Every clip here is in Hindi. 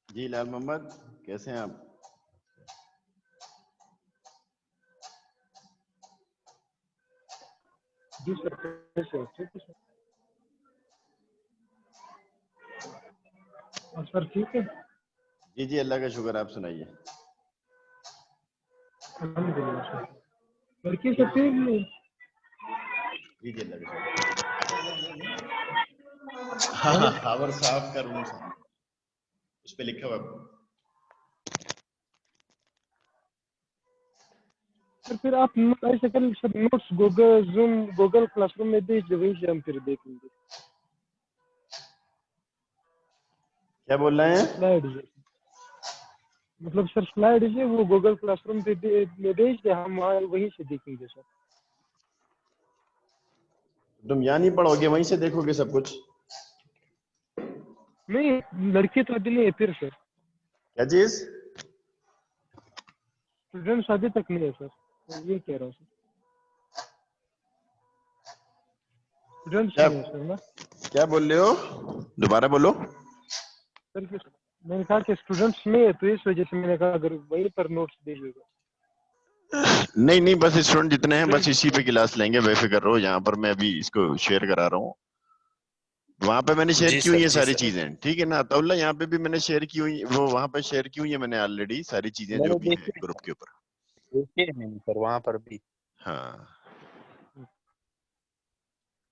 जी लाल मोहम्मद, कैसे हैं आप? जी सर, कैसे हो? ठीक है सर। और सर ठीक है? जी जी, अल्लाह का शुक्र। आप सुनाइए। अल्हम्दुलिल्लाह सर। लड़की जी से फिर नहीं। जी जी, अल्लाह का शुक्र। हाँ हाँ, हावर साहब का रूम सामने, उस पे लिखा हुआ है। सर फिर आप ऐसे कर sir, notes Google zoom Google classroom में भेज दो, वहीं से हम फिर देखेंगे। क्या बोल रहे हैं? स्लाइड है, मतलब सर स्लाइड है वो गूगल क्लासरूम पे में भेज दे, हम वहाँ वहीं से देखेंगे सर। तुम यहाँ नहीं पढ़ोगे, वहीं से देखोगे सब कुछ? नहीं, लड़की तो अभी नहीं है फिर सर। क्या चीज? स्टूडेंट्स अभी तक नहीं है सर, मैं ये कह रहा हूँ सर। स्टूडेंट्स क्या नहीं है सर ना। क्या बोल रहे हो? दोबारा बोलो। सर फिर मैंने कहा कि स्टूडेंट्स नहीं है, तो इस वजह से मैंने कहा अगर वहीं पर नोट्स भेजिएगा। नहीं नहीं, बस स्टूडेंट जितने हैं बस स्टूडेंट इसी पे क्लास लेंगे, बेफिक्र रहो। यहाँ पर मैं अभी इसको शेयर करा रहा हूँ। वहां पे मैंने शेयर जी की हुई सर, है जी सारी सर। चीजें, ठीक है ना अताउल्ला? यहाँ पे भी मैंने शेयर की हुई, वो वहां पे शेयर की हुई है मैंने ऑलरेडी सारी चीजें जो मैंने भी हैं देखी ग्रुप के ऊपर। देखी है मैंने सर, वहां पर भी। हाँ,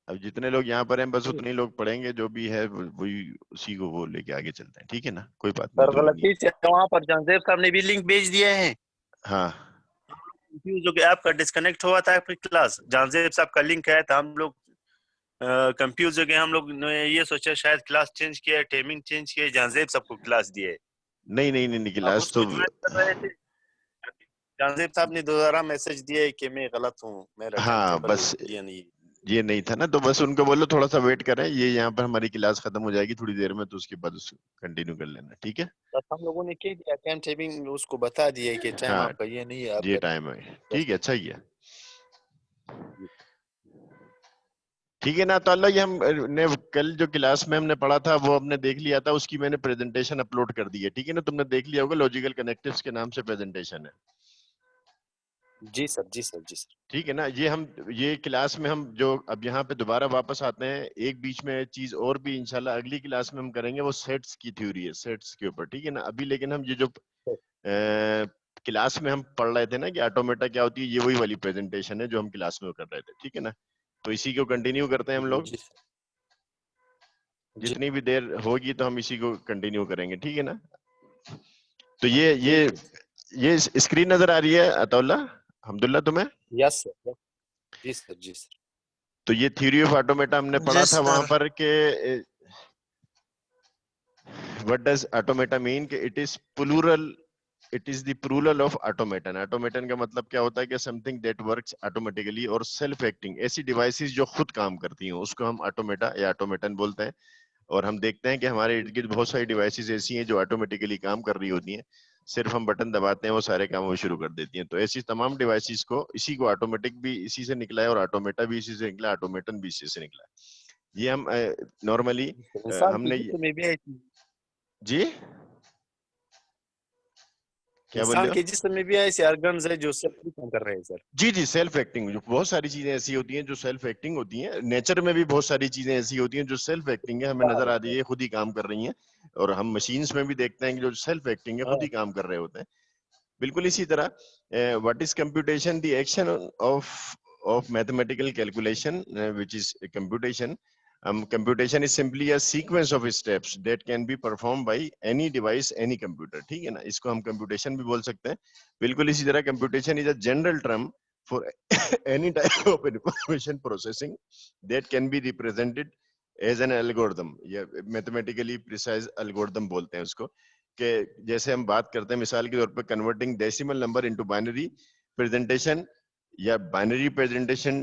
अब जितने लोग यहाँ पर हैं बस उतने ही लोग पढ़ेंगे, जो भी है वही उसी को वो लेके आगे चलते हैं, ठीक है ना? कोई बात नहीं, सर जरूरत नहीं गलती से वहां पर जानजेब साहब ने भी लिंक भेज दिए हैं। है। हाँ कंफ्यूज हो गया, आपका डिस्कनेक्ट हुआ था आपकी क्लास, जानजेब साहब का लिंक है, तो हम लोग कंफ्यूज हो गए। हम लोग ने ये सोचा शायद क्लास चेंज किया है, टाइमिंग चेंज किया है, जानजेब साहब को क्लास दिए है। नहीं नहीं नहीं, अब क्लास उसको तो ज्वाइन कर रहे थे, जानजेब साहब ने दोबारा मैसेज दिया है कि मैं गलत हूँ, मेरा टाइम हाँ, टेबल बस ये नहीं। ये नहीं था ना, तो बस उनको बोलो थोड़ा सा वेट करें, ये यहाँ पर हमारी क्लास खत्म हो जाएगी थोड़ी देर में, तो उसके बाद उसको कंटिन्यू कर लेना, ठीक है? बस हम लोगों ने कह दिया, टाइम टेबिंग उसको बता दिया कि टाइम हाँ, आपका ये नहीं है, ये आपका टाइम है, ठीक 10 है, अच्छा ही है। ठीक है ना? तो अल्लाह, ये हम ने कल जो क्लास में हमने पढ़ा था वो हमने देख लिया था, उसकी मैंने प्रेजेंटेशन अपलोड कर दी है, ठीक है ना? तुमने देख लिया होगा, लॉजिकल कनेक्टिव्स के नाम से प्रेजेंटेशन है, जी सर, जी सर, जी सर। ठीक है ना? ये क्लास में हम जो अब यहाँ पे दोबारा वापस आते हैं, एक बीच में चीज और भी इंशाल्लाह अगली क्लास में हम करेंगे, वो सेट्स की थ्योरी है, सेट्स के ऊपर, ठीक है ना? अभी लेकिन हम ये जो क्लास में हम पढ़ रहे थे ना कि ऑटोमेटा क्या होती है, ये वही वाली प्रेजेंटेशन है जो हम क्लास में कर रहे थे, ठीक है ना? तो इसी को कंटिन्यू करते हैं हम लोग, जी सर, जी। जितनी भी देर होगी तो हम इसी को कंटिन्यू करेंगे, ठीक है ना? तो ये स्क्रीन नजर आ रही है अतौल्ला, हमदुल्ला, तुम्हें? यस सर, जी सर, जी सर। तो ये थ्योरी ऑफ ऑटोमेटा हमने पढ़ा जी था वहां सर। पर के व्हाट डज ऑटोमेटा मीन, कि it is plural, it is the plural of automaton. Automaton का मतलब क्या होता है कि समथिंग दैट वर्क्स ऑटोमेटिकली और सेल्फ एक्टिंग, ऐसी डिवाइसेस जो खुद काम करती हैं उसको हम ऑटोमेटा या ऑटोमेटन बोलते हैं। और हम देखते हैं कि हमारे इर्द गिर्द बहुत सारी डिवाइसेस ऐसी हैं जो ऑटोमेटिकली काम कर रही होती हैं, सिर्फ हम बटन दबाते हैं वो सारे काम वो शुरू कर देती हैं। तो ऐसी तमाम डिवाइसेस को, इसी को ऑटोमेटिक भी इसी से निकला है और ऑटोमेटा भी इसी से निकला है, ऑटोमेटन भी इसी से निकला है। ये हम नॉर्मली इंसान की हमने जिस्म में भी ऐसी जी क्या बोल इंसान रहे हो? के जिस्म में भी ऐसे ऑर्गन्स है जो सब काम कर रहे हैं सर। जी जी, सेल्फ एक्टिंग, जो बहुत सारी चीजें ऐसी होती हैं जो सेल्फ एक्टिंग होती हैं, नेचर में भी बहुत सारी चीजें ऐसी होती हैं जो सेल्फ एक्टिंग है, हमें नजर आ रही है खुद ही काम कर रही हैं। और हम मशीन्स में भी देखते हैं कि जो सेल्फ एक्टिंग है खुद ही काम कर रहे होते हैं। बिल्कुल इसी तरह what is computation, the action of mathematical calculation which is computation. Computation is simply a sequence of steps that can be performed by any device, any computer, ठीक है ना? इसको हम computation भी बोल सकते हैं। बिल्कुल इसी तरह computation is a general term for any type of information processing that can be represented as an algorithm, या mathematically precise algorithm बोलते हैं उसको। कि जैसे हम बात करते हैं मिसाल के तौर पर converting decimal number into binary presentation, या binary presentation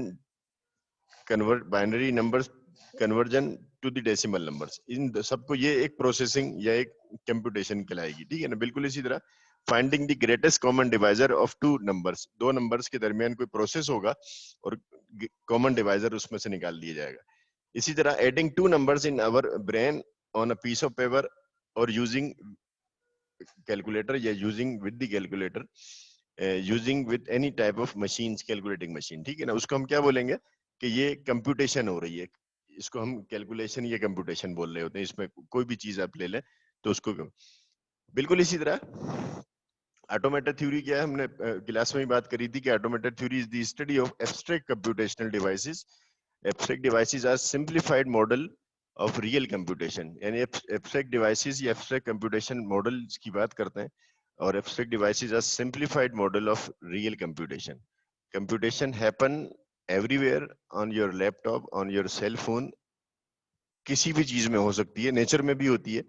convert binary numbers conversion to the decimal numbers, इन सबको ये एक प्रोसेसिंग या एक कंप्यूटेशन कहलाएगी, ठीक है ना? बिल्कुल इसी तरह finding the greatest common divisor of two numbers, दो नंबर्स के दरमियान कोई प्रोसेस होगा और कॉमन डिवाइजर उसमें से निकाल दिया जाएगा। इसी तरह adding two numbers in our brain on a piece of paper और यूजिंग calculator या using with the calculator, using with any type of machines, calculating machine, ठीक है ना, उसको हम क्या बोलेंगे कि ये कंप्यूटेशन हो रही है, इसको हम कैलकुलेशन या कंप्यूटेशन बोल रहे होते हैं। इसमें कोई भी चीज आप ले लें तो उसको बिल्कुल इसी तरह ऑटोमेटेड थ्योरी क्या है, हमने क्लास में ही बात करी थी कि automated theory is the study of abstract computational devices. Abstract devices are simplified model of real computation, यानी एब्स्ट्रैक्ट डिवाइसेस या एब्स्ट्रैक्ट कंप्यूटेशन मॉडल्स की बात करते हैं, और abstract devices are simplified model of real computation. Computation happen everywhere, on your laptop, on your cell phone, किसी भी चीज में हो सकती है, नेचर में भी होती है,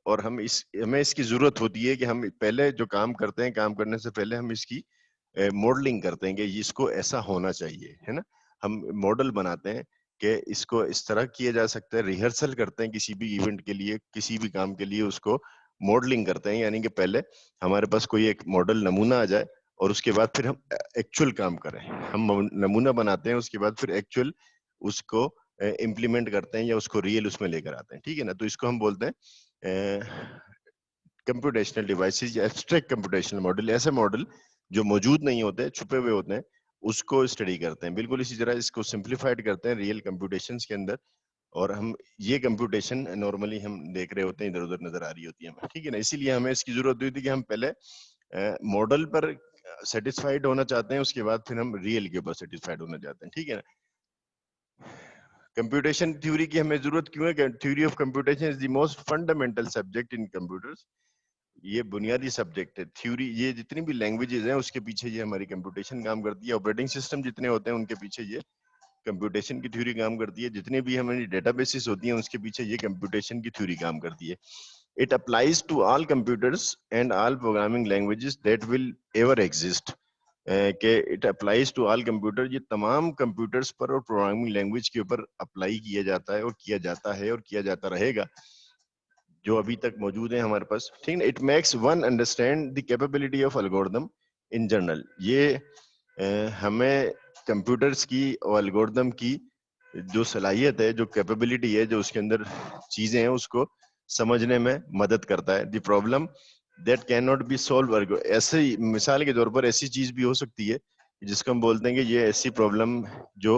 और हमें इसकी जरूरत होती है कि हम पहले जो काम करते हैं, काम करने से पहले हम इसकी मॉडलिंग करते हैं कि इसको ऐसा होना चाहिए, है ना, हम मॉडल बनाते हैं कि इसको इस तरह किया जा सकता है, रिहर्सल करते हैं किसी भी इवेंट के लिए, किसी भी काम के लिए उसको मॉडलिंग करते हैं, यानी कि पहले हमारे पास कोई एक मॉडल नमूना आ जाए और उसके बाद फिर हम एक्चुअल काम करें। हम नमूना बनाते हैं, उसके बाद फिर एक्चुअल उसको इम्प्लीमेंट करते हैं या उसको रियल उसमें लेकर आते हैं, ठीक है ना। तो इसको हम बोलते हैं कंप्यूटेशनल डिवाइसेस या एब्स्ट्रैक्ट कंप्यूटेशनल मॉडल। ऐसे मॉडल जो मौजूद नहीं होते, छुपे हुए होते हैं, उसको स्टडी करते हैं। बिल्कुल इसी तरह इसको सिंप्लीफाइड करते हैं रियल कंप्यूटेशंस के अंदर, और हम ये कंप्यूटेशन नॉर्मली हम देख रहे होते हैं, इधर उधर नजर आ रही होती है हमें, ठीक है ना। इसीलिए हमें इसकी जरूरत हुई थी कि हम पहले मॉडल पर सेटिस्फाइड होना चाहते हैं, उसके बाद फिर हम रियल के ऊपर सेटिस्फाइड होना चाहते हैं, ठीक है ना। कंप्यूटेशन थ्योरी की हमें जरूरत क्यों है? Theory of computation is the most fundamental subject in computers. ये बुनियादी सब्जेक्ट है थ्योरी। ये जितनी भी लैंग्वेजेस हैं उसके पीछे ये हमारी कंप्यूटेशन काम करती है। ऑपरेटिंग सिस्टम जितने होते हैं उनके पीछे ये कंप्यूटेशन की थ्योरी काम करती है। जितने भी हमारी डेटाबेसेस होती हैं उसके पीछे ये कंप्यूटेशन की थ्योरी काम करती है। It applies to all computers and all programming languages that will ever exist. कि it applies to all computer, ये तमाम कंप्यूटर्स पर और प्रोग्रामिंग लैंग्वेज के ऊपर अप्लाई किया जाता है और किया जाता है और किया जाता रहेगा, जो अभी तक मौजूद है हमारे पास, ठीक है। It makes one understand the capability of algorithm in general. ये हमें कंप्यूटर्स की और एल्गोरिथम की जो सलाहियत है, जो कैपेबिलिटी है, जो उसके अंदर चीजें हैं, उसको समझने में मदद करता है। The problem that can not be solve, ऐसे मिसाल के तौर पर ऐसी चीज भी हो सकती है जिसको हम बोलते हैं कि ये ऐसी प्रॉब्लम जो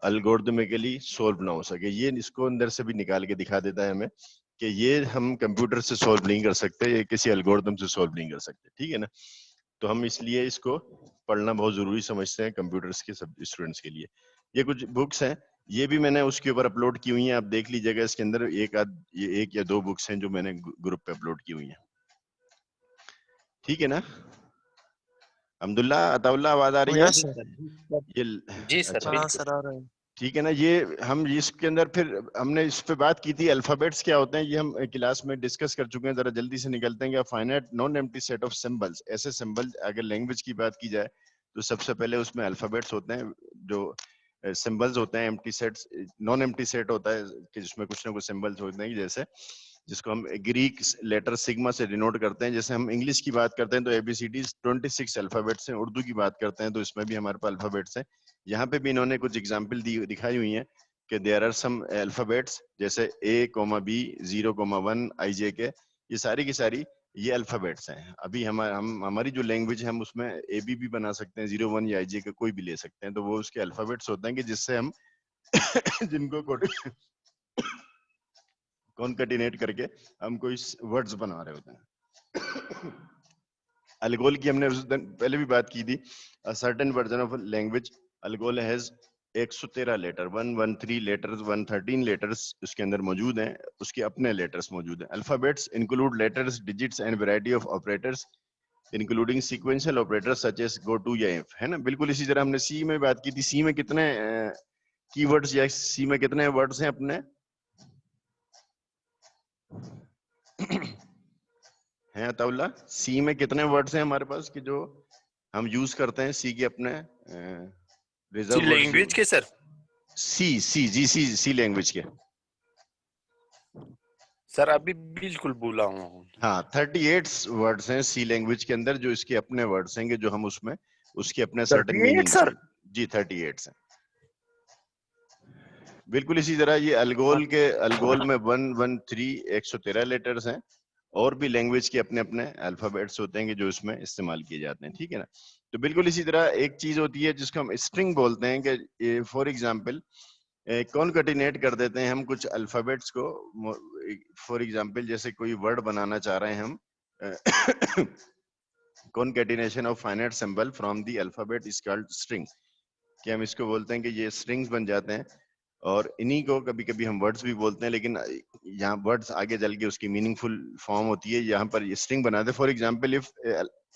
एल्गोरिथमिकली सॉल्व ना हो सके, ये इसको अंदर से भी निकाल के दिखा देता है हमें कि ये हम कंप्यूटर से सॉल्व नहीं कर सकते, ये किसी एल्गोरिथम से सॉल्व नहीं कर सकते, ठीक है ना। तो हम इसलिए इसको पढ़ना बहुत जरूरी समझते हैं कंप्यूटर्स के सब स्टूडेंट्स के लिए। ये कुछ बुक्स हैं, ये भी मैंने उसके ऊपर अपलोड की हुई हैं, आप देख लीजिएगा। इसके अंदर एक या दो बुक्स हैं जो मैंने ग्रुप पे अपलोड की हुई हैं, ठीक है ना। अब्दुल्ला, अताउल्ला, आवाज आ रही है? Yes sir. ये जी सर, अच्छा, हाँ सर, आ रहा है। ठीक है ना। ये हम इसके अंदर फिर हमने इस पे बात की थी, अल्फाबेट्स क्या होते हैं, ये हम क्लास में डिस्कस कर चुके हैं। जरा जल्दी से निकलते हैं। Finite non empty set of symbols, ऐसे सिंबल अगर लैंग्वेज की बात की जाए तो सबसे पहले उसमें अल्फाबेट्स होते हैं, जो सिंबल्स होते हैं। Empty sets, non empty set होता है कि जिसमें कुछ ना कुछ सिंबल्स होते हैं, जैसे जिसको हम ग्रीक लेटर सिग्मा से डिनोट करते हैं। जैसे हम इंग्लिश की बात करते हैं तो ABCD 26 अल्फाबेट्स हैं। उर्दू की बात करते हैं तो इसमें भी हमारे पास अल्फाबेट्स हैं। यहाँ पे भी इन्होंने कुछ एग्जाम्पल दिखाई हुई हैं कि देयर आर सम अल्फाबेट्स, जैसे A, B, 0, 1, IJK, ये सारी की सारी ये अल्फाबेट्स हैं। अभी हमारी जो लैंग्वेज है हम उसमें AB भी बना सकते हैं, 0, 1 या IJK कोई भी ले सकते हैं। तो वो उसके अल्फाबेट्स होते हैं कि जिससे हम जिनको कॉन्केटिनेट करके हम कोई वर्ड्स बना रहे होते हैं। अलगोल की हमने उस दिन पहले भी बात की थी। Certain version of language ALGOL has 113 letter, 113 letters, 113 letters उसके अंदर मौजूद हैं, उसके अपने लेटर्स मौजूद हैं। Alphabets include letters, digits and variety of operators including sequential operators such as go to या इफ, है ना। बिल्कुल इसी तरह हमने सी में बात की थी। सी में कितने कीवर्ड्स या सी में कितने वर्ड्स हैं अपने? है अताउल्ला, सी में कितने वर्ड्स हैं हमारे पास कि जो हम यूज करते हैं सी के अपने रिजर्व लैंग्वेज के सर? सी लैंग्वेज के। सर अभी बिल्कुल भूला हूँ। हाँ, 38 वर्ड्स हैं सी लैंग्वेज के अंदर जो इसके अपने वर्ड्स हैं, जो हम उसमें उसके अपने सर्टेन 38 मीनिंग्स सर? जी 38 हैं। बिल्कुल इसी तरह ये अलगोल में 113 113 लेटर्स हैं और भी लैंग्वेज के अपने अपने अल्फाबेट्स होते हैं कि जो इसमें इस्तेमाल किए जाते हैं, ठीक है ना। तो बिल्कुल इसी तरह एक चीज होती है जिसको हम स्ट्रिंग बोलते हैं कि फॉर एग्जांपल कॉन्कैटिनेट कर देते हैं हम कुछ अल्फाबेट्स को। फॉर एग्जांपल जैसे कोई वर्ड बनाना चाह रहे हैं हम, concatenation of finite symbol from the alphabet is called string, कि हम इसको बोलते हैं कि ये स्ट्रिंग्स बन जाते हैं। और इन्हीं को कभी कभी हम वर्ड्स भी बोलते हैं, लेकिन यहाँ वर्ड्स आगे चल के उसकी मीनिंगफुल फॉर्म होती है। यहाँ पर ये स्ट्रिंग बनाते हैं। For example if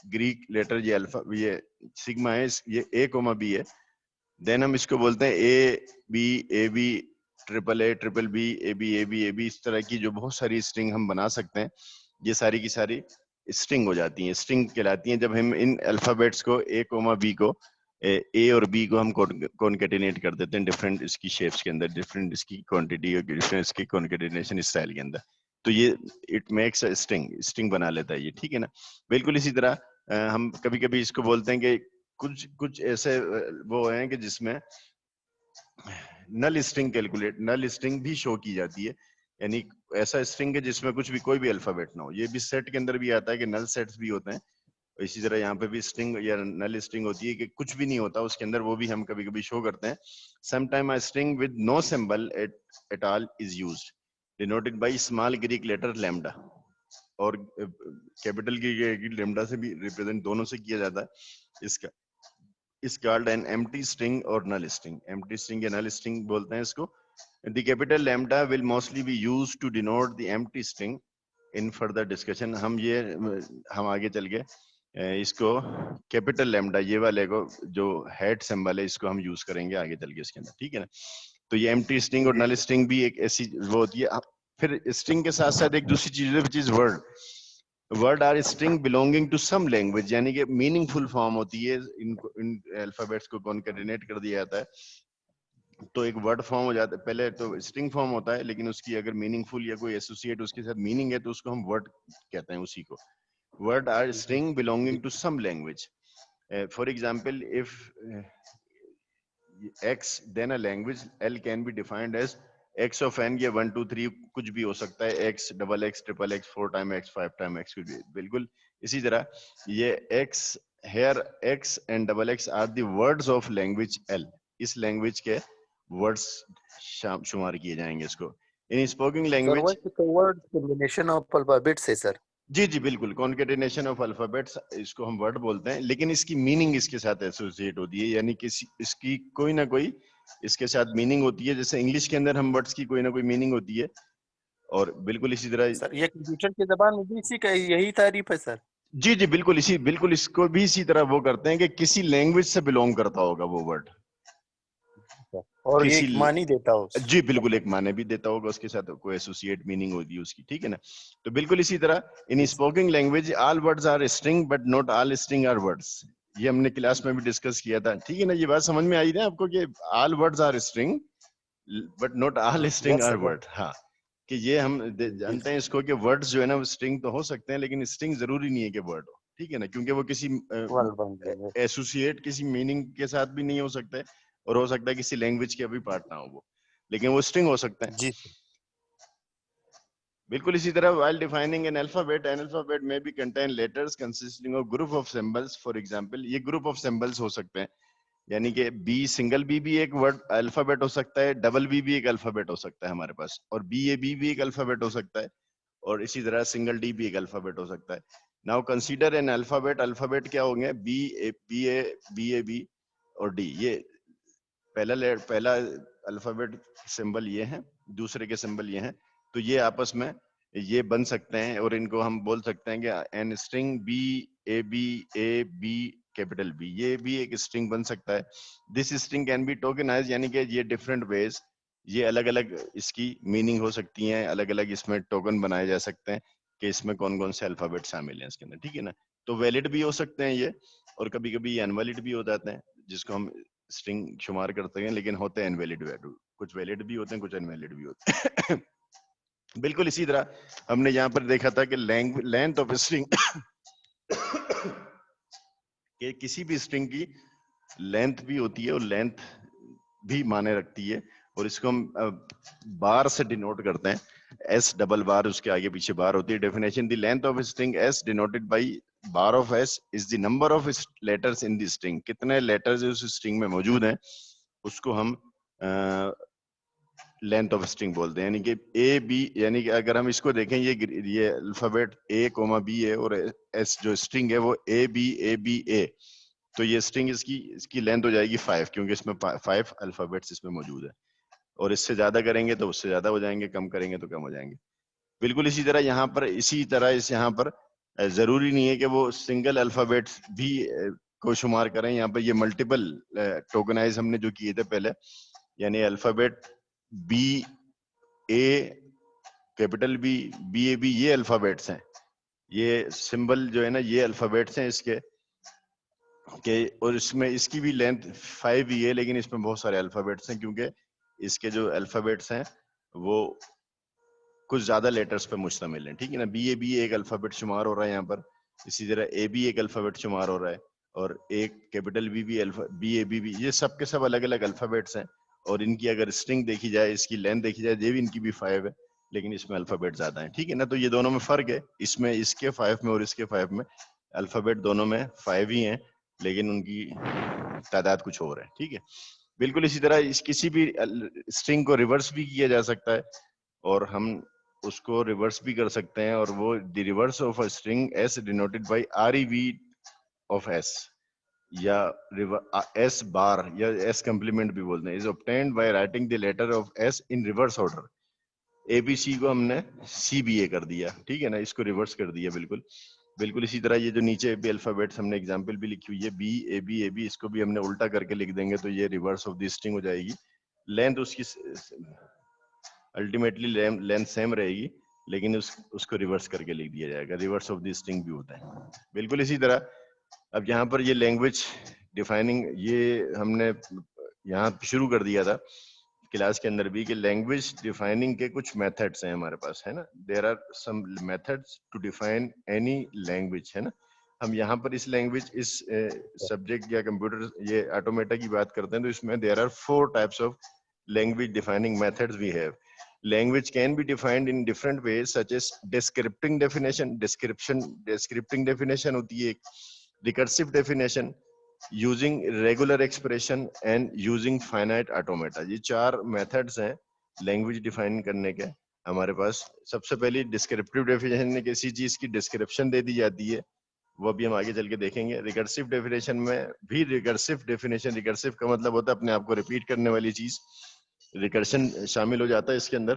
Greek letter ये अल्फा ये सिग्मा है, ये ए कोमा बी है, देन हम इसको बोलते हैं A B triple B A B, इस तरह की जो बहुत सारी स्ट्रिंग हम बना सकते हैं, ये सारी की सारी स्ट्रिंग हो जाती हैं, स्ट्रिंग कहलाती हैं। जब हम इन अल्फाबेट्स को ए कोमा बी को ए और बी को हम कॉन्केटिनेट कर देते हैं डिफरेंट इसकी शेप्स के अंदर, डिफरेंट इसकी क्वांटिटी और डिफरेंट इसकी कॉन्केटिनेशन स्टाइल के अंदर, तो ये इट मेक्स अ स्ट्रिंग बना लेता है ये, ठीक है ना। बिल्कुल इसी तरह हम कभी कभी इसको बोलते हैं कि कुछ ऐसे वो हैं कि जिसमें नल स्ट्रिंग भी शो की जाती है, यानी ऐसा स्ट्रिंग है जिसमें कुछ भी कोई भी अल्फाबेट ना हो। ये भी सेट के अंदर भी आता है कि नल सेट्स भी होते हैं। इसी तरह यहाँ पे भी स्ट्रिंग या नल स्ट्रिंग होती है कि कुछ भी नहीं होता उसके अंदर, वो भी हम कभी कभी शो करते हैं। Sometime a string with no symbol at all is used denoted by small Greek letter lambda, और कैपिटल की लैम्डा से भी रिप्रेजेंट दोनों से किया जाता है। इसका is called an empty string or null string. Empty string या null string बोलते हैं इसको। The capital lambda will mostly be used to denote the empty string in further discussion. हम आगे चल के इसको कैपिटल लैम्डा ये वाले को जो हेड सिंबल है इसको हम यूज करेंगे आगे चल के इसके अंदर, ठीक है ना। तो ये एम्प्टी स्ट्रिंग और नल स्ट्रिंग भी एक ऐसी वो होती है। फिर स्ट्रिंग के साथ साथ एक दूसरी चीज है, which is word are string belonging to some language, यानी कि मीनिंगफुल फॉर्म होती है। इन अल्फाबेट्स को कॉन्कैटिनेट कर दिया जाता है तो एक वर्ड फॉर्म हो जाता है। पहले तो स्ट्रिंग फॉर्म होता है, लेकिन उसकी अगर मीनिंगफुल या कोई एसोसिएट उसके साथ मीनिंग है तो उसको हम वर्ड कहते हैं उसी को। Word are string belonging to some language. For example if x then a language L can be defined as x of n, ये 1 2 3 कुछ भी हो सकता है, x double x triple x 4 time x 5 time x कुछ भी। बिल्कुल इसी तरह ये x here x and double x are the words of language L, इस लैंग्वेज के वर्ड्स शुमार किए जाएंगे इसको। इन spoken language word combination of alphabets है सर। जी जी बिल्कुल, कॉन्केटिनेशन ऑफ अल्फाबेट्स इसको हम वर्ड बोलते हैं, लेकिन इसकी मीनिंग इसके साथ एसोसिएट होती है, यानी कि इसकी कोई ना कोई इसके साथ मीनिंग होती है। जैसे इंग्लिश के अंदर हम वर्ड्स की कोई ना कोई मीनिंग होती है, और बिल्कुल इसी तरह सर ये कंप्यूटर की जबान में भी इसी का यही तारीफ है सर। जी जी बिल्कुल इसको भी इसी तरह वो करते हैं कि किसी लैंग्वेज से बिलोंग करता होगा वो वर्ड, और किसी एक मानी देता हो। जी बिल्कुल एक माने भी देता होगा, उसके साथ कोई एसोसिएट मीनिंग होगी उसकी, ठीक है ना। तो बिल्कुल इसी तरह in spoken language all words are string but not all string are words, ये हमने क्लास में भी डिस्कस किया था, ठीक है ना। ये बात समझ में आई ना आपको कि all words are string but not all string are word. हाँ, कि ये हम जानते हैं इसको कि वर्ड्स जो है ना वो स्ट्रिंग तो हो सकते हैं, लेकिन स्ट्रिंग जरूरी नहीं है कि वर्ड हो, ठीक है ना, क्योंकि वो किसी एसोसिएट किसी मीनिंग के साथ भी नहीं हो सकता है, और हो सकता है किसी लैंग्वेज के भी पार्ट ना हो वो, लेकिन वो स्ट्रिंग हो सकता है। जी बिल्कुल इसी तरह while defining an alphabet may be contain letters consisting of group of symbols, for example ये group of symbols हो सकते हैं, यानी कि बी सिंगल बी भी एक वर्ड अल्फाबेट हो सकता है, डबल बी भी एक अल्फाबेट हो सकता है हमारे पास, और बी ए बी भी एक अल्फाबेट हो सकता है, और इसी तरह सिंगल डी भी एक अल्फाबेट हो सकता है। Now consider N alphabet, alphabet क्या होंगे, बी ए बी और डी। ये पहला अल्फाबेट सिंबल ये है, दूसरे के सिंबल ये हैं, तो ये आपस में ये बन सकते हैं, और इनको हम बोल सकते हैं कि an string A B capital B, ये भी एक स्ट्रिंग बन सकता है। This string can be tokenize, यानी कि ये डिफरेंट वेज, ये अलग अलग इसकी मीनिंग हो सकती है, अलग अलग इसमें टोकन बनाए जा सकते हैं कि इसमें कौन कौन से अल्फाबेट शामिल हैं इसके अंदर, ठीक है ना। तो वैलिड भी हो सकते हैं ये, और कभी कभी ये अनवैलिड भी हो जाते हैं, जिसको हम स्ट्रिंग शुमार करते हैं, लेकिन होते हैं इनवैलिड वैल्यू, कुछ वैलिड भी होते हैं कुछ अनवैलिड भी होते हैं। बिल्कुल इसी तरह हमने यहाँ पर देखा था कि लेंथ ऑफ स्ट्रिंग कि किसी भी स्ट्रिंग की लेंथ भी होती है और लेंथ भी माने रखती है, और इसको हम बार से डिनोट करते हैं। एस डबल बार उसके आगे पीछे बार होती है। Definition, the length of string S denoted bye bar of S is the number of letters in the string. कितने लेटर्स उस स्ट्रिंग में मौजूद हैं उसको हम लेंथ ऑफ स्ट्रिंग बोलते हैं। यानी कि ए बी, यानी कि अगर हम इसको देखें ये अल्फाबेट ए कोमा बी है और एस जो स्ट्रिंग है वो ए बी ए, तो ये स्ट्रिंग इसकी लेंथ हो जाएगी 5, क्योंकि इसमें 5 अल्फाबेट्स इसमें मौजूद है। और इससे ज्यादा करेंगे तो उससे ज्यादा हो जाएंगे, कम करेंगे तो कम हो जाएंगे। बिल्कुल इसी तरह यहाँ पर यहाँ पर जरूरी नहीं है कि वो सिंगल अल्फाबेट्स भी को शुमार करें। यहाँ पर ये मल्टीपल टोकनाइज हमने जो किए थे पहले, यानी alphabet B A, capital B, B A B, ये अल्फाबेट्स हैं, ये सिंबल जो है ना ये अल्फाबेट्स हैं इसके के, और इसमें इसकी भी लेंथ 5 ही है, लेकिन इसमें बहुत सारे अल्फाबेट्स हैं क्योंकि इसके जो अल्फाबेट्स हैं वो कुछ ज्यादा लेटर्स पे मुश्तमिल हैं। ठीक है ना, बी एक अल्फाबेट शुमार हो रहा है यहाँ पर, इसी तरह ए बी एक अल्फाबेट शुमार हो रहा है, और एक capital B alpha B A B, ये सब के सब अलग अलग अल्फाबेट्स हैं। और इनकी अगर स्ट्रिंग देखी जाए, इसकी लेंथ देखी जाए, ये भी इनकी भी 5 है, लेकिन इसमें अल्फाबेट ज्यादा है। ठीक है ना, तो ये दोनों में फर्क है, इसमें इसके 5 में और इसके 5 में अल्फाबेट दोनों में 5 ही हैं, लेकिन उनकी तादाद कुछ और है। ठीक है, बिल्कुल इसी तरह इस किसी भी स्ट्रिंग को रिवर्स भी किया जा सकता है, और हम उसको रिवर्स भी कर सकते हैं, और वो the reverse of a string S denoted by REV of S, या एस बार या एस कंप्लीमेंट भी बोलते हैं, is obtained by writing the letter of S in reverse order. ABC को हमने सीबीए कर दिया, ठीक है ना, इसको रिवर्स कर दिया। बिल्कुल बिल्कुल इसी तरह ये जो नीचे भी अल्फाबेट्स हमने एग्जांपल भी लिखी हुई है, बी ए बी, इसको भी हमने उल्टा करके लिख देंगे तो ये रिवर्स ऑफ द स्ट्रिंग हो जाएगी। लेंथ उसकी अल्टीमेटली लेंथ सेम रहेगी, लेकिन उसको रिवर्स करके लिख दिया जाएगा, रिवर्स ऑफ द स्ट्रिंग भी होता है। बिल्कुल इसी तरह अब यहाँ पर ये लैंग्वेज डिफाइनिंग, ये हमने यहाँ शुरू कर दिया था क्लास के अंदर भी कि लैंग्वेज डिफाइनिंग के कुछ मेथड्स हैं हमारे पास, है ना, there are some methods to define any language, है ना। हम यहाँ पर इस लैंग्वेज, इस सब्जेक्ट या कंप्यूटर ये ऑटोमेटा की बात करते हैं, तो इसमें there are 4 types of language defining methods we have. Language can be defined in different ways such as descripting definition, descripting definition होती है, recursive definition, using regular expression and using finite automata। ये 4 methods हैं language define करने के हमारे पास। सबसे पहली descriptive definition में किसी चीज की description दे दी जाती है, वो भी हम आगे चल के देखेंगे। रिकर्सिव डेफिनेशन में भी रिकर्सिव डेफिनेशन, रिकर्सिव का मतलब होता है अपने आप को रिपीट करने वाली चीज, रिकर्शन शामिल हो जाता है इसके अंदर।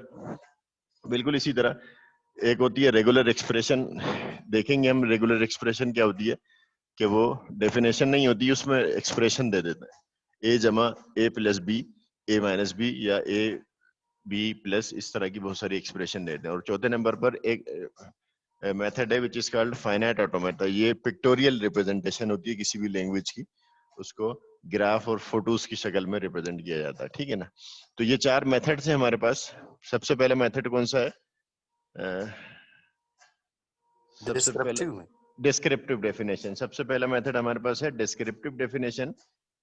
बिल्कुल इसी तरह एक होती है रेगुलर एक्सप्रेशन, देखेंगे हम रेगुलर एक्सप्रेशन क्या होती है, कि वो डेफिनेशन नहीं होती, उसमें एक्सप्रेशन दे देते हैं, ए जमा ए प्लस बी, ए माइनस बी, या ए बी प्लस, इस तरह की बहुत सारी एक्सप्रेशन देते हैं। और चौथे नंबर पर एक मेथड है which is called finite automata. ये पिक्टोरियल रिप्रेजेंटेशन होती है किसी भी लैंग्वेज की, उसको ग्राफ और फोटोज की शक्ल में रिप्रेजेंट किया जाता है। ठीक है ना, तो ये 4 मेथड्स हैं हमारे पास। सबसे पहला मेथड कौन सा है? सबसे पहले डिस्क्रिप्टिव डेफिनेशन। सबसे पहला मेथड हमारे पास है डिस्क्रिप्टिव डेफिनेशन,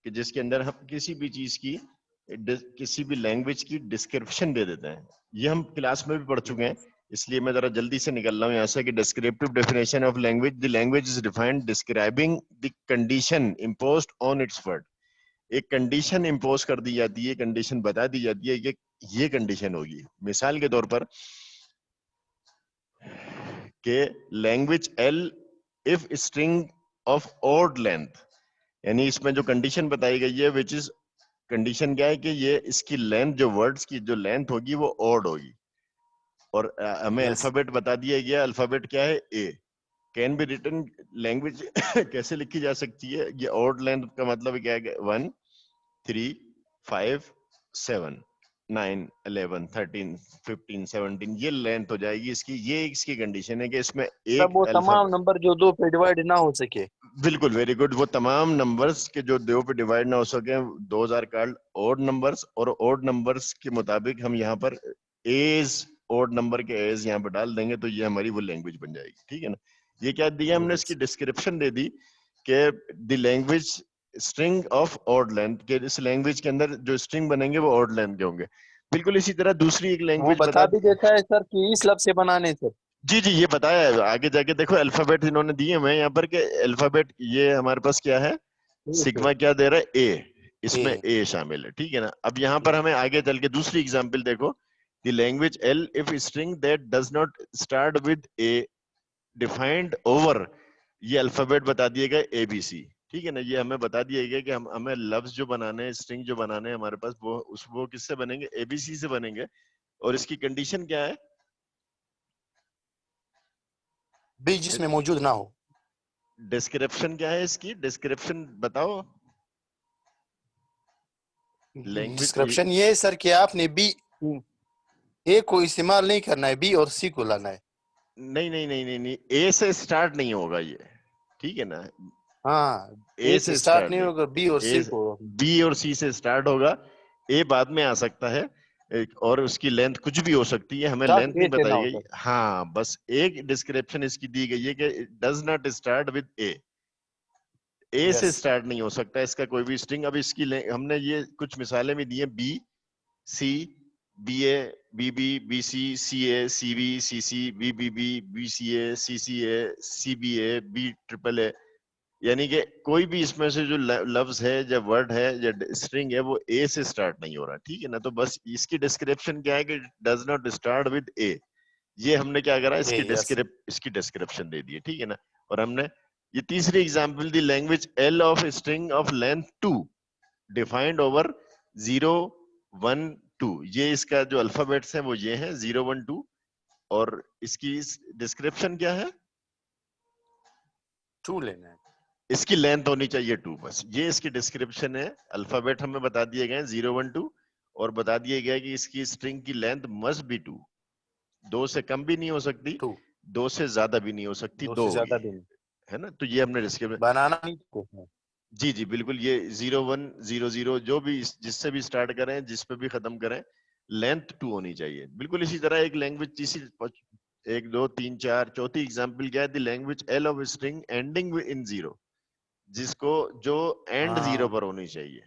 कि जिसके अंदर हम किसी भी चीज की, किसी भी लैंग्वेज की डिस्क्रिप्शन दे देते हैं। ये हम क्लास में भी पढ़ चुके हैं, इसलिए मैं जरा जल्दी से निकल रहा हूँ यहाँ से। कि descriptive definition of language, the language is defined describing the condition imposed on it's word. एक कंडीशन इम्पोज कर दी जाती है, कंडीशन बता दी जाती है कि ये कंडीशन होगी। मिसाल के तौर पर के language L if string of odd length, यानी इसमें जो कंडीशन बताई गई है, विच इज कंडीशन क्या है कि ये इसकी लेंथ, जो वर्ड्स की जो लेंथ होगी वो ऑड होगी, और हमें अल्फाबेट बता दिया गया, अल्फाबेट क्या है, ए। कैन बी रिटन, लैंग्वेज कैसे लिखी जा सकती है, ये ऑड लेंथ का मतलब क्या है, 1 3 5 7 9 11 13 15 17, ये लेंथ हो जाएगी इसकी। ये इसकी कंडीशन है कि इसमें एक वो तमाम नंबर जो 2 पे डिवाइड ना हो सके। बिल्कुल, वेरी गुड। वो तमाम नंबर्स के जो 2 पे डिवाइड ना हो सके, those are called odd numbers. और ऑड नंबर्स के मुताबिक हम यहाँ पर एज, ऑड नंबर के एज यहाँ पर डाल देंगे, तो ये हमारी वो लैंग्वेज बन जाएगी। ठीक है ना, ये क्या दिया हमने, इसकी डिस्क्रिप्शन दे दी कि the language string of odd length, के इस लैंग्वेज के अंदर जो स्ट्रिंग बनेंगे वो ऑड लेंथ के होंगे। बिल्कुल इसी तरह दूसरी एक वो लैंग्वेज बता भी देता है सर कि इस लफ्ज से बनाने सर। जी जी, ये बताया है। आगे जाके देखो अल्फाबेट इन्होंने दिए हुए हैं यहाँ पर के अल्फाबेट, ये हमारे पास क्या है, सिग्मा क्या दे रहा है, ए, इसमें ए ए शामिल है, ठीक है ना। अब यहाँ पर हमें आगे चल के दूसरी एग्जांपल देखो, the language L if string that does not start with A defined over, ये अल्फाबेट बता दिए गए एबीसी, ठीक है ना। ये हमें बता दिया गया कि हमें लफ्ज जो बनाने हैं, स्ट्रिंग जो बनाने हैं हमारे पास, वो किससे बनेंगे, एबीसी से बनेंगे। और इसकी कंडीशन क्या है, बी जिसमें मौजूद ना हो। डिस्क्रिप्शन क्या है इसकी, डिस्क्रिप्शन बताओ। लैंग्वेज डिस्क्रिप्शन ये है सर कि आपने बी ए को इस्तेमाल नहीं करना है, बी और सी को लाना है। नहीं नहीं नहीं नहीं नहीं, ए से स्टार्ट नहीं होगा ये, ठीक है ना। हाँ, ए ए से से स्टार्ट नहीं नहीं, होगा, बी और सी को। बी और सी से स्टार्ट होगा, ए बाद में आ सकता है। और उसकी लेंथ कुछ भी हो सकती है, हमें स्टार्ट लेंथ ए नहीं से ना बताई हो गई। सर। हाँ, बस एक डिस्क्रिप्शन इसकी दी गई है कि डज नॉट स्टार्ट विद ए से यस स्टार्ट नहीं हो सकता इसका कोई भी स्ट्रिंग। अब इसकी हमने ये कुछ मिसालें भी दी हैं, B C, B A, B B, B C, C A, C B, C C, B B B, B C A, C A, C B A, B triple A, यानी कि कोई भी इसमें से जो लफ्ज है या वर्ड है या स्ट्रिंग है वो ए से स्टार्ट नहीं हो रहा, ठीक है ना। तो बस इसकी डिस्क्रिप्शन क्या है कि डज नॉट स्टार्ट विद ए, ये हमने क्या करा, ए यस इसकी डिस्क्रिप्शन दे दी है, ठीक है ना। और हमने ये तीसरी example the, language L of string of length 2 defined over 0 1 2, ये इसका जो अल्फाबेट्स हैं वो ये हैं 0 1 2, और इसकी डिस्क्रिप्शन क्या है, 2 लेना है। इसकी लेंथ होनी चाहिए 2, बस ये इसकी डिस्क्रिप्शन है। अल्फाबेट हमें बता दिए गए 0 1 2, और बता दिया गया कि इसकी स्ट्रिंग की लेंथ मस्ट बी 2, 2 से कम भी नहीं हो सकती, 2 2 से ज्यादा भी नहीं हो सकती, 2 2 से होगी, ज्यादा भी नहीं है ना। तो ये हमने डिस्क्रिप्शन, बनाना नहीं को है। जी जी बिल्कुल, ये 0 1 0 0 जो भी जिससे भी स्टार्ट करें, जिस पे भी खत्म करें, लेंथ 2 होनी चाहिए। बिल्कुल इसी तरह एक लैंग्वेज तीसरी, 1 2 3 4 चौथी एग्जांपल क्या है, the language L of string ending in 0, जिसको जो एंड 0 हाँ पर होनी चाहिए।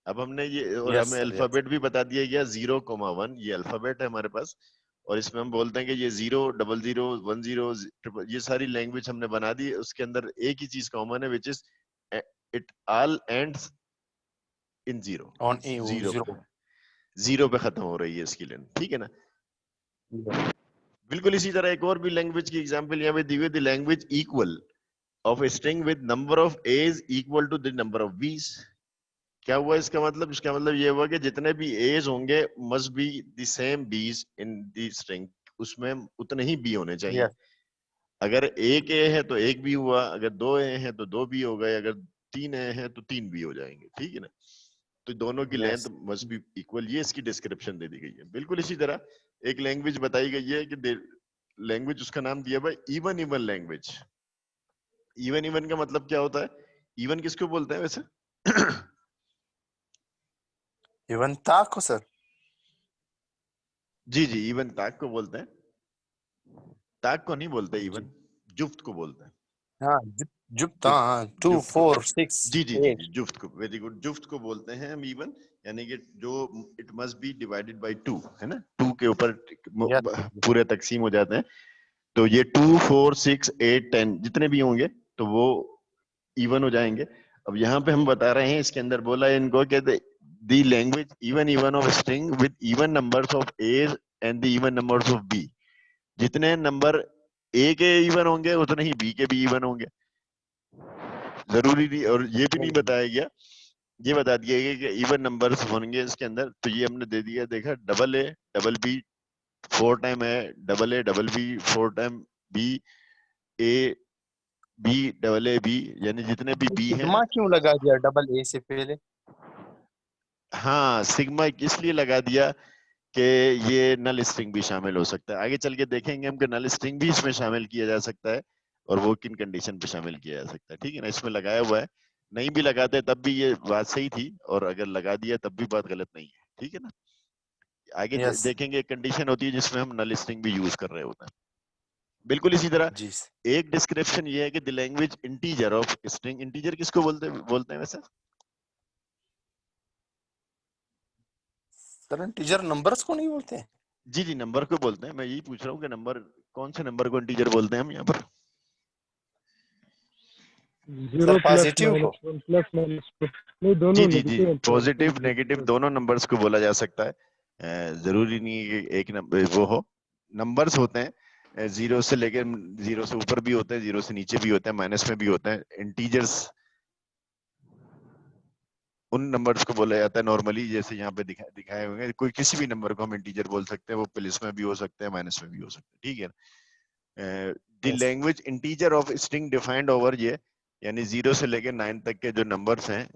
अब हमने ये, और यस हमें सर यस। अल्फाबेट भी बता दिया गया 0,1, ये अल्फाबेट है हमारे पास। और इसमें हम बोलते हैं कि ये 0 0 0 1 0, ये सारी लैंग्वेज हमने बना दी। उसके अंदर एक ही चीज कॉमन है, which is it all ends in 0, on a 0 पे, 0 0 पे खत्म हो रही है इसकी लेंथ, ठीक है ना। बिल्कुल इसी तरह एक और भी लैंग्वेज की एग्जांपल यहाँ पे दी हुई, the language equal of a string with number of A's equal to the number of B's. क्या हुआ इसका मतलब, इसका मतलब ये हुआ कि जितने भी एज होंगे मस्ट बी द सेम बीज इन द स्ट्रिंग, उसमें उतने ही बी होने चाहिए। यस अगर एक ए है तो एक बी हुआ, अगर 2 ए हैं तो 2 बी हो गए, अगर 3 ए हैं तो 3 बी हो जाएंगे, ठीक है ना। तो दोनों की length yes must be equal, ये इसकी डिस्क्रिप्शन दे दी गई है। बिल्कुल इसी तरह एक लैंग्वेज बताई गई है कि लैंग्वेज, उसका नाम दिया हुआ है even even language. Even even का मतलब क्या होता है, इवन किसको बोलते हैं वैसे इवन ताक को सर। जी जी, इवन ताक को बोलते हैं, ताक को नहीं बोलते, जी इवन जुफ्त को बोलते हैं। हाँ जुप्ता जुफ्त 2 जुफ्त को, 4 6 जी जी जी 8 जी, जुफ्त को, वेरी गुड, जुफ्त को बोलते हैं हम इवन, यानी कि जो it must be divided by 2, है ना, 2 के ऊपर यस पूरे तकसीम हो जाते हैं। तो ये 2 4 6 8 10 जितने भी होंगे तो वो इवन हो जाएंगे। अब यहाँ पे हम बता रहे हैं, इसके अंदर बोला है इनको कि the language even even of string with even numbers of A's and the even numbers of B, जितने नंबर ए के इवन होंगे उतने ही बी के भी इवन होंगे, जरूरी नहीं। और ये भी नहीं बताया गया, ये बता दिया गया कि इवन नंबर्स होंगे इसके अंदर। तो ये हमने दे दिया, देखा, double A double B 4 time है, double A double B 4 time B, A B double A B, यानी जितने भी बी हैं। सिग्मा क्यों लगा दिया डबल ए से पहले? हाँ, सिग्मा इसलिए लगा दिया कि ये नल स्ट्रिंग भी शामिल हो सकता है। आगे चल के देखेंगे हम कि नल स्ट्रिंग भी इसमें शामिल किया जा सकता है, और वो किन कंडीशन पे शामिल किया जा सकता है, ठीक है ना। इसमें लगाया हुआ है, नहीं भी लगाते तब भी ये बात सही थी, और अगर लगा दिया तब भी बात गलत नहीं है, ठीक है ना। आगे यस देखेंगे, एक कंडीशन होती है जिसमें हम नल स्ट्रिंग भी यूज कर रहे होते हैं। बिल्कुल इसी तरह जी एक डिस्क्रिप्शन ये है कि the language integer of string, integer किसको बोलते हैं वैसे? सर इंटीजर नंबर्स को नहीं बोलते हैं? जी जी, नंबर को बोलते हैं। मैं यही पूछ रहा हूँ कि नंबर, कौन से नंबर को इंटीजर बोलते हैं हम यहाँ पर? 0 सर प्लस पॉजिटिव को? माइनस 1 प्लस माइनस 2, नहीं जी दोनों जी जी, नेगेटिव पॉजिटिव नेगेटिव दोनों नंबर्स को बोला जा सकता है। जरूरी नहीं है कि एक नंबर वो हो। नंबर्स होते हैं, जीरो से लेकर, जीरो से ऊपर भी होते हैं, जीरो से नीचे भी होते हैं, माइनस में भी होते हैं। इंटीजर्स उन नंबर्स को बोला जाता है नॉर्मली, जैसे यहाँ पे दिखाए हुए हैं। कोई किसी भी नंबर को हम इंटीजर बोल सकते हैं, वो प्लस में भी हो सकते हैं, माइनस में भी हो सकते हैं, ठीक है। The language integer of string defined over ये, यानी 0 से लेकर 9 तक के जो नंबर्स हैं,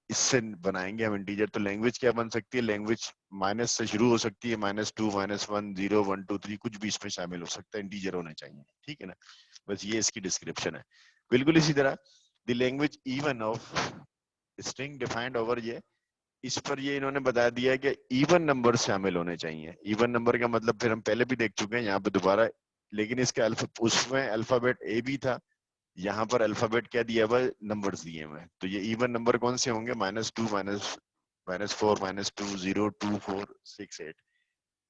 इससे बनाएंगे हम इंटीजर। तो लैंग्वेज क्या बन सकती है? लैंग्वेज माइनस से शुरू हो सकती है, -2, -1, 0, 1, 2, 3, कुछ भी इसमें शामिल हो सकता है, इंटीजर होने चाहिए, ठीक है ना। बस ये इसकी डिस्क्रिप्शन है। बिल्कुल इसी तरह the language even of string defined over ये, इस पर ये इन्होंने बता दिया है कि इवन नंबर शामिल होने चाहिए। इवन नंबर का मतलब फिर हम पहले भी देख चुके हैं, यहाँ पे दोबारा, लेकिन इसके उसमें अल्फाबेट ए भी था, यहाँ पर अल्फाबेट क्या दिया हुआ है? नंबर्स दिए हुए हैं। तो ये इवन नंबर कौन से होंगे? -2, -4, -2, 0, 2, 4, 6, 8,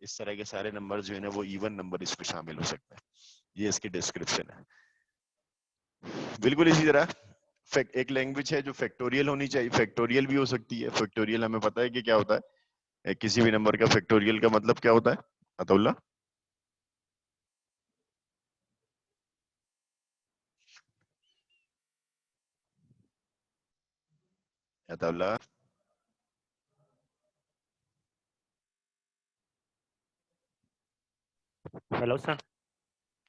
इस तरह के सारे नंबर जो है ना, वो इवन नंबर इसमें शामिल हो सकते हैं। ये इसकी डिस्क्रिप्शन है। बिल्कुल इसी तरह एक लैंग्वेज है जो फैक्टोरियल होनी चाहिए, फैक्टोरियल भी हो सकती है। फैक्टोरियल हमें पता है कि क्या होता है, किसी भी नंबर का फैक्टोरियल का मतलब क्या होता है? Atullah, Atullah, hello sir.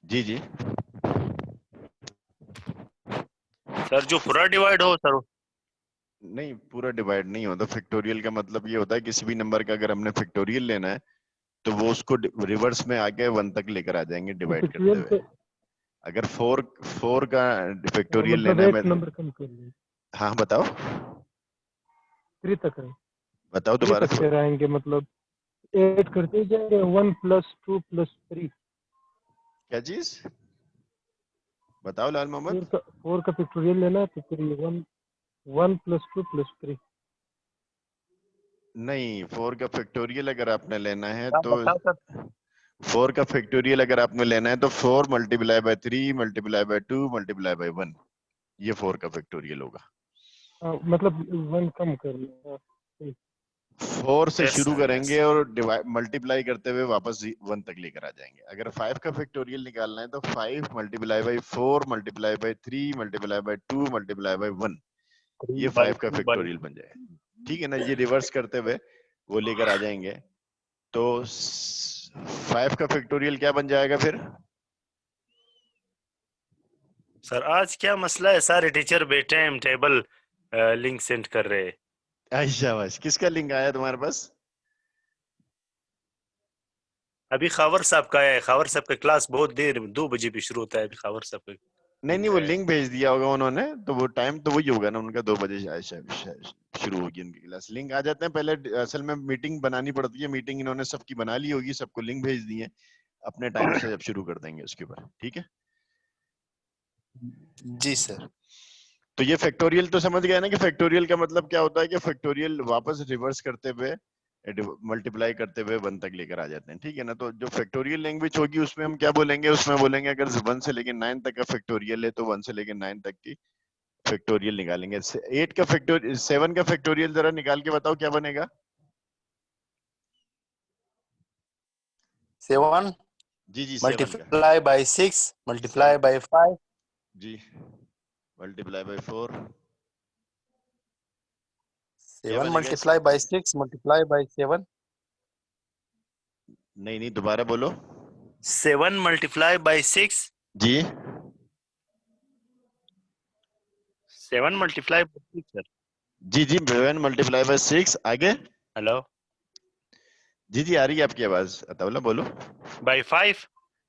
जी जी। सर जो पूरा डिवाइड हो सर। नहीं, पूरा डिवाइड नहीं होता। फैक्टोरियल का मतलब ये होता है किसी भी नंबर का अगर हमने फैक्टोरियल लेना है तो वो उसको रिवर्स में आके 1 तक लेकर आ जाएंगे डिवाइड करते फैक्टोरियल हुए। पे अगर 4 का फैक्टोरियल मतलब लेना है, एक मैं, नंबर कम कर लीजिए, हाँ बताओ, 3 तक है, बताओ 3 दोबारा तक से रहेंगे, मतलब 8 करते जाएंगे, 1 + 2 + 3, क्या चीज बताओ लाल मोहम्मद। 4 का फैक्टोरियल लेना है तो फिर ये 1 + 2 + 3। नहीं, 4 का फैक्टोरियल अगर आपने लेना है आप तो, बताओ सर। 4 का फैक्टोरियल अगर आपने लेना है तो 4 × 3 × 2 × 1, ये 4 का फैक्टोरियल होगा। मतलब 1 कम कर लेना। 4 से यस शुरू सर, यस। करेंगे और मल्टीप्लाई करते हुए वापस 1 तक लेकर आ जाएंगे। अगर 5 का फैक्टोरियल निकालना है तो 5 × 4 × 3 × 2 × 1, ये 3 बाई 5 का 2 बाई। फैक्टोरियल बन जाएगा, ठीक है ना। ये रिवर्स करते हुए वो लेकर आ जाएंगे तो 5 का फैक्टोरियल क्या बन जाएगा फिर? सर आज क्या मसला है? सारे टीचर बैठे हैं, टेबल लिंक सेंड कर रहे हैं। अच्छा, बस किसका लिंक आया तुम्हारे पास? अभी खावर साहब का है। खावर साहब का क्लास बहुत देर 2 बजे भी शुरू होता है। अभी खावर साहब का नहीं नहीं, लिंक वो आया है। लिंक भेज दिया होगा उन्होंने, तो वो टाइम तो वही होगा ना उनका, 2 बजे शायद शुरू होगी उनकी क्लास। लिंक आ जाते हैं पहले, असल में मीटिंग बनानी पड़ती है। मीटिंग इन्होंने सबकी बना ली होगी, सबको लिंक भेज दिए, अपने टाइम से जब शुरू कर देंगे उसके ऊपर, ठीक है। जी सर। तो ये फैक्टोरियल तो समझ गए ना कि फैक्टोरियल का मतलब क्या होता है, कि फैक्टोरियल वापस रिवर्स करते हुए, मल्टीप्लाई करते हुए 1 तक लेकर आ जाते हैं, ठीक है ना। तो जो फैक्टोरियल लैंग्वेज होगी उसमें हम क्या बोलेंगे? उसमें बोलेंगे अगर 1 से लेकर 9 तक का फैक्टोरियल है तो 1 से लेकर 9 तक की फैक्टोरियल निकालेंगे। 8 का फैक्टोरियल, 7 का फैक्टोरियल जरा निकाल के बताओ क्या बनेगा? 7 जी जी, 7 का, मल्टीप्लाई बाय 6 मल्टीप्लाई 7 बाय 5 जी, मल्टीप्लाई बाय 4, क्या 7 बनेगा मल्टीप्लाई इसका? By 6 multiply by 7। नहीं नहीं, दोबारा बोलो। 7 मल्टीप्लाई बाई 6। जी 7 मल्टीप्लाई बाई 6 सर। जी जी, 7 × 6, आगे? हेलो। जी जी, आ रही है आपकी आवाज, अताउल्ला बोलो। बाई 5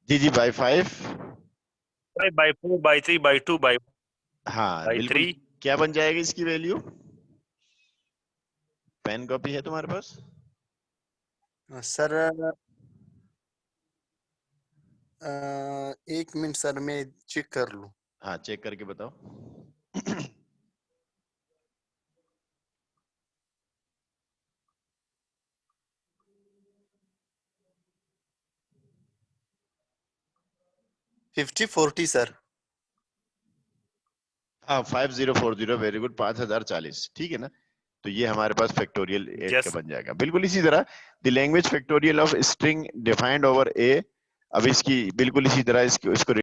जी जी, बाय 5, बाई 4 बाई 3 बाई 2 हाँ बाई बिल्कुल। 3। क्या बन जाएगी इसकी वैल्यू? पेन कॉपी है तुम्हारे पास? सर 1 मिनट सर, मैं चेक कर लूं। हाँ, चेक करके बताओ। 5040 सर। हाँ 5040 वेरी गुड, 5040, ठीक है ना। तो ये हमारे पास फैक्टोरियल 8 Yes. का बन जाएगा। बिल्कुल इसी तरह the language factorial of string defined over A, अब इसकी बिल्कुल इसी तरह इसको